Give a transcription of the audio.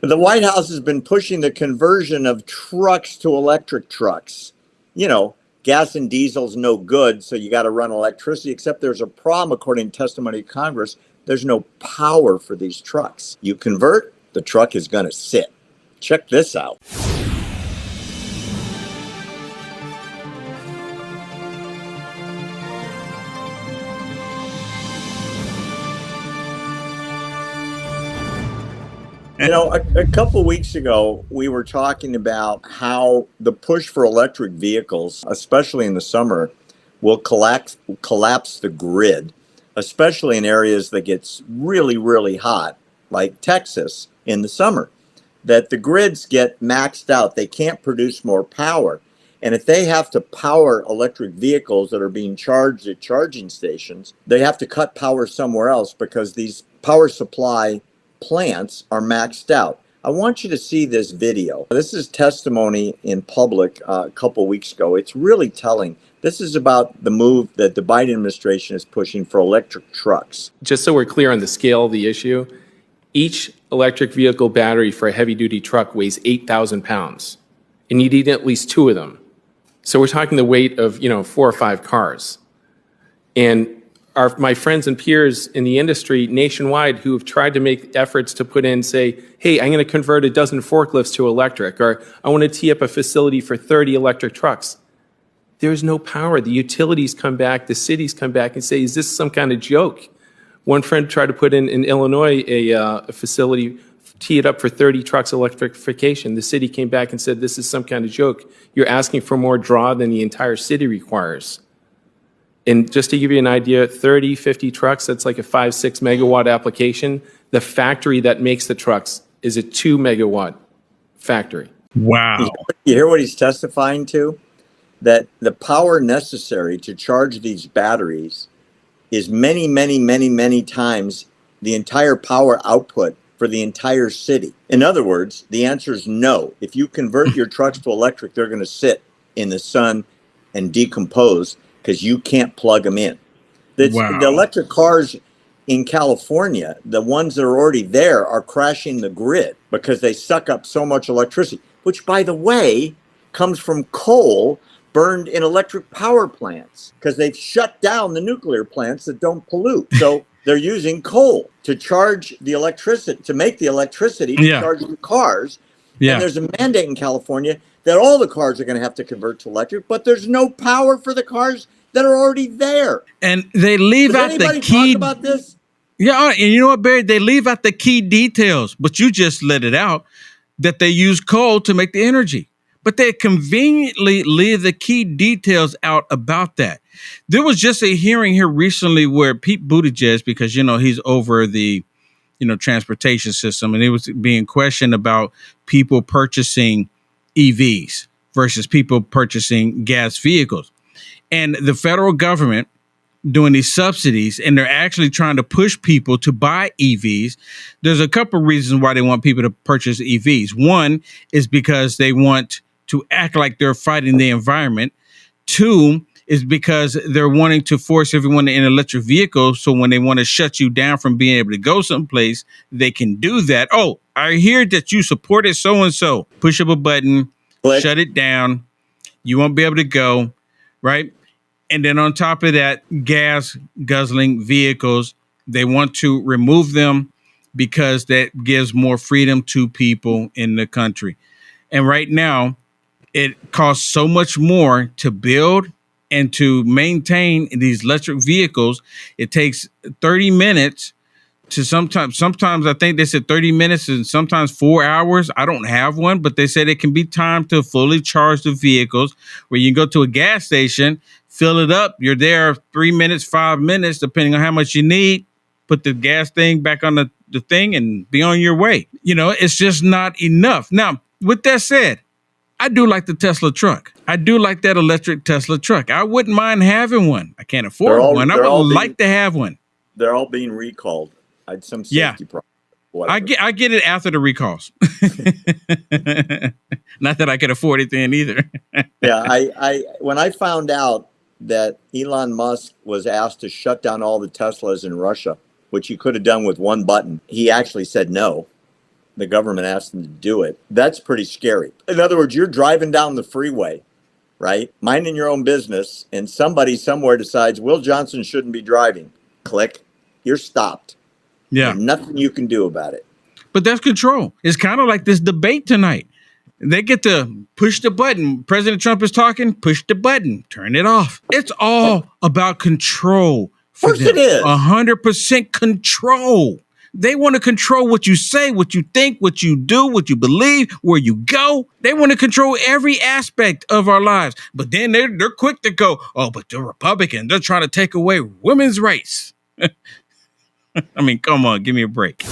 The White House has been pushing the conversion of trucks to electric trucks. You know, gas and diesel's no good, so you got to run electricity, except there's a problem, according to testimony to Congress. There's no power for these trucks. You convert, the truck is going to sit. Check this out. You know, a couple weeks ago, we were talking about how the push for electric vehicles, especially in the summer, will collapse the grid, especially in areas that gets really, really hot, like Texas in the summer, that the grids get maxed out. They can't produce more power. And if they have to power electric vehicles that are being charged at charging stations, they have to cut power somewhere else because these power supply plants are maxed out. I want you to see this video. This is testimony in public a couple weeks ago. It's really telling. This is about the move that the Biden administration is pushing for electric trucks. Just so we're clear on the scale of the issue, each electric vehicle battery for a heavy-duty truck weighs 8,000 pounds, and you need at least two of them. So we're talking the weight of, 4 or 5 cars. And my friends and peers in the industry nationwide who have tried to make efforts to put in, say, hey, I'm going to convert a dozen forklifts to electric, or I want to tee up a facility for 30 electric trucks. There's no power. The utilities come back, the cities come back and say, is this some kind of joke? One friend tried to put in Illinois a facility, tee it up for 30 trucks electrification. The city came back and said, this is some kind of joke. You're asking for more draw than the entire city requires. And just to give you an idea, 30, 50 trucks, that's like a 5-6 megawatt application. The factory that makes the trucks is a 2 megawatt factory. Wow. You hear what he's testifying to? That the power necessary to charge these batteries is many, many, many, many times the entire power output for the entire city. In other words, the answer is no. If you convert your trucks to electric, they're going to sit in the sun and decompose, because you can't plug them in. Wow. The electric cars in California, the ones that are already there, are crashing the grid because they suck up so much electricity, which, by the way, comes from coal burned in electric power plants because they've shut down the nuclear plants that don't pollute. So they're using coal to charge the electricity, to make the electricity to charge the cars. Yeah. And there's a mandate in California that all the cars are going to have to convert to electric, but there's no power for the cars that are already there. And they leave out the key. Talk about this? Yeah, and you know what, Barry? They leave out the key details, but you just let it out that they use coal to make the energy. But they conveniently leave the key details out about that. There was just a hearing here recently where Pete Buttigieg, because, he's over the, transportation system, and it was being questioned about people purchasing EVs versus people purchasing gas vehicles. And the federal government doing these subsidies, and they're actually trying to push people to buy EVs. There's a couple of reasons why they want people to purchase EVs. One is because they want to act like they're fighting the environment. Two is because they're wanting to force everyone in electric vehicles. So when they want to shut you down from being able to go someplace, they can do that. Oh, I hear that you supported so-and-so. Push up a button, shut it down. You won't be able to go, right? And then on top of that, gas guzzling vehicles, they want to remove them because that gives more freedom to people in the country. And right now, it costs so much more to build and to maintain these electric vehicles. It takes 30 minutes to sometimes I think they said 30 minutes and sometimes 4 hours. I don't have one, but they said it can be time to fully charge the vehicles, where you can go to a gas station, fill it up. You're there 3 minutes, 5 minutes, depending on how much you need. Put the gas thing back on the thing and be on your way. It's just not enough. Now, with that said, I do like the Tesla truck. I do like that electric Tesla truck. I wouldn't mind having one. I can't afford one. I would like to have one. They're all being recalled. I had some safety problem. I get it after the recalls. Not that I could afford it then either. Yeah, I when I found out that Elon Musk was asked to shut down all the Teslas in Russia, which he could have done with one button, he actually said no. the government asks them to do it, that's pretty scary. In other words, you're driving down the freeway, right? Minding your own business, and somebody somewhere decides Will Johnson shouldn't be driving. Click. You're stopped. Yeah. There's nothing you can do about it. But that's control. It's kind of like this debate tonight. They get to push the button. President Trump is talking, push the button, turn it off. It's all about control. Of course it is. 100% control. They want to control what you say, what you think, what you do, what you believe, where you go. They want to control every aspect of our lives. But then they're quick to go, oh, but the Republicans, they're trying to take away women's rights. I mean, come on, give me a break.